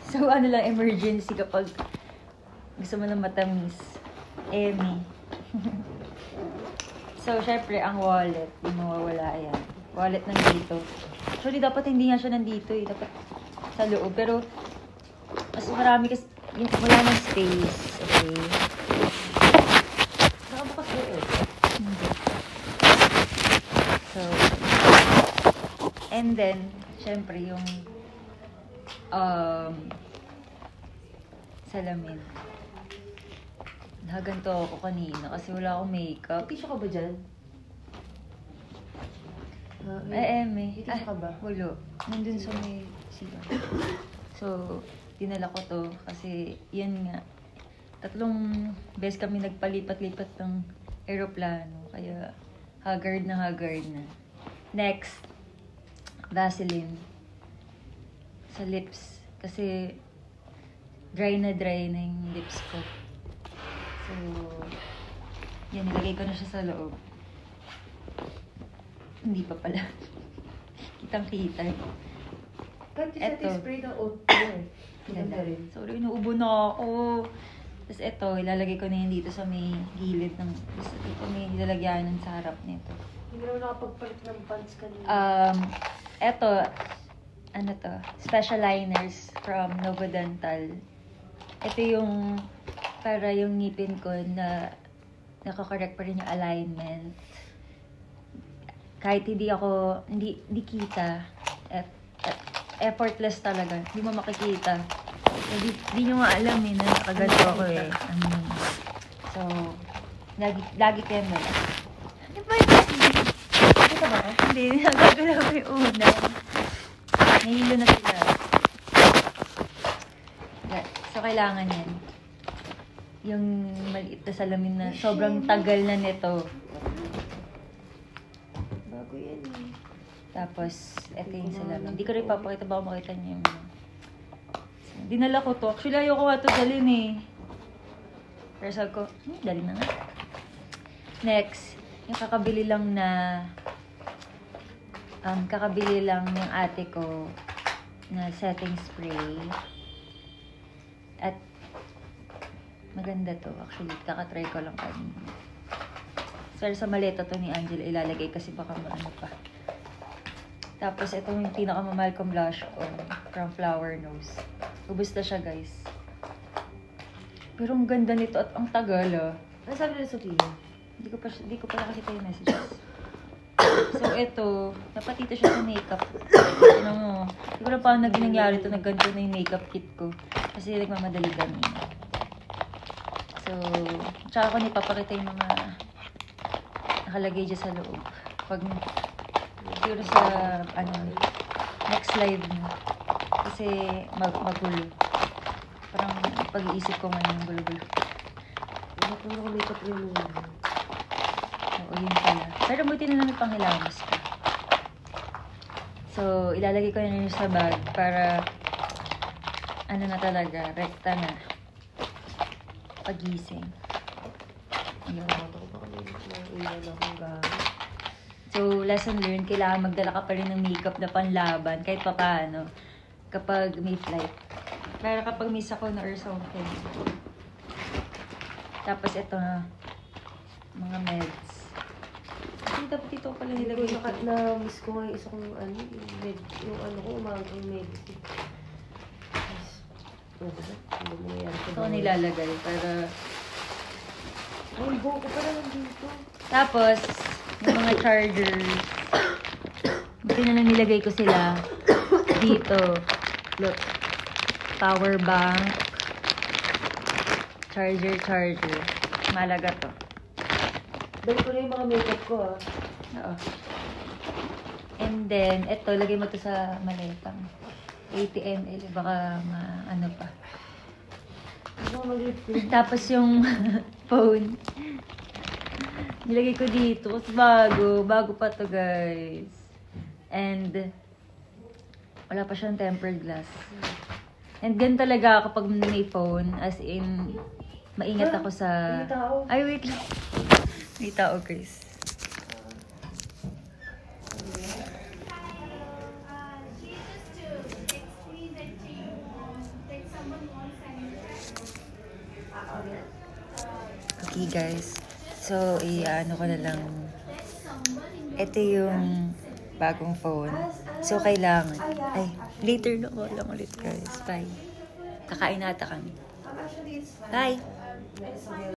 So, ano lang, emergency kapag gusto mo ng matamis. Emi. So, syempre, ang wallet. Hindi mawawala yan. Wallet nandito. Actually, dapat hindi nga siya nandito eh. Dapat sa loob. Pero, mas marami kasi, wala ng space. Okay? Nakabukas ba eh? Hindi. So, and then, syempre, yung salamin. Naganto ako kanina kasi wala akong makeup. Tissue ka ba dyan? May tissue ka ba? Wala. Nandun sa may siya. So, dinala ko to kasi yun nga. 3 beses kami nagpalipat-lipat ng eroplano. Kaya, haggard na. Next, Vaseline. Sa lips. Kasi, dry na yung lips ko. So, yan, nilagay ko na siya sa loob. Hindi pa pala. Kitang-kita. Kahit yung Eto. setting spray ng oat mo eh. Ganda rin. Sorry, inuubo na ako. Tapos ito, ilalagay ko na yun dito sa may gilid ng... Tapos ito may ilalagyan sa harap nito. Hindi naman nakapagpalit ng pants kanina. Ito, ano to? Special liners from Novo Dental. Ito yung para yung ngipin ko na nakakorek pa rin yung alignment. Kahit hindi kita, effortless talaga. Hindi mo makikita. Hindi nyo nga alam eh na nakaganto ako eh. So, lagi kayo na lang. Ano ba yun? Kita ba ako? Hindi, nagagalaw ko yung una. Nahilo na sila. So, kailangan yan. Yung maliit na salamin na sobrang tagal na nito. Bago yan eh. Tapos, eto yung salamin. Hindi ko rin papakita, baka makita niyo yung... Dinala ko to. Actually, ayoko nga to dalhin eh. Pero sabi ko, dalhin na nga. Next, yung kakabili lang yung ate ko na setting spray. At maganda to. Actually, kakatry ko lang kanina. Pero sa maleta to ni Angela ilalagay kasi baka maano pa. Tapos, ito yung pinakamamahal kong blush on from Flower Nose. Ubus na siya, guys. Pero ang ganda nito at ang tagal, ah. Ano sabi na Sophia? Hindi ko pa nakakita yung messages. So, ito, napatito siya sa makeup. Ano mo, hindi ko na paano nangyari ito, nagganto na yung makeup kit ko. Kasi nagmamadali kami. So, tsaka ko nipapakita yung mga nakalagay dyan sa loob. Pag, siguro sa, next live na. Kasi, magulo. Parang pag-iisip ko ngayon, gulo-gulo. Ano ko makeup remover? Oo, yun pala. Pero buti na lang panghilawas ko. So, ilalagay ko na yun sa bag para ano na talaga, rekta na. Pagising. Ayun. So, lesson learned, kailangan magdala ka pa rin ng makeup na panlaban kahit pa paano kapag may flight. Pero kapag may sakuna or something. Tapos ito na, mga meds. Kasi dapat ito pala nilagay ito. Na-miss ko nga yung isa kong umagang medicine. Ito ko nilalagay para... Ay, buo ko pala nandito. Tapos, yung mga chargers. Buti na lang nilagay ko sila dito. Look. Power bank. Charger. Malaga to. Dali ko na yung mga makeup ko ah. Oo. And then, eto, lagay mo to sa maletang. 80 ml. Baka ano pa. Tapos yung phone. Nilagay ko dito. Kasi bago pa to, guys. And, wala pa siyang tempered glass. And gan talaga kapag may phone. As in, maingat ako sa... May tao. Ay, wait lang. May tao, guys. Okay, guys. So, ano ko na lang. Ito yung bagong phone. So, kailangan. Ay, later na ko lang ulit, guys. Bye. Kakain na ata kami. Bye!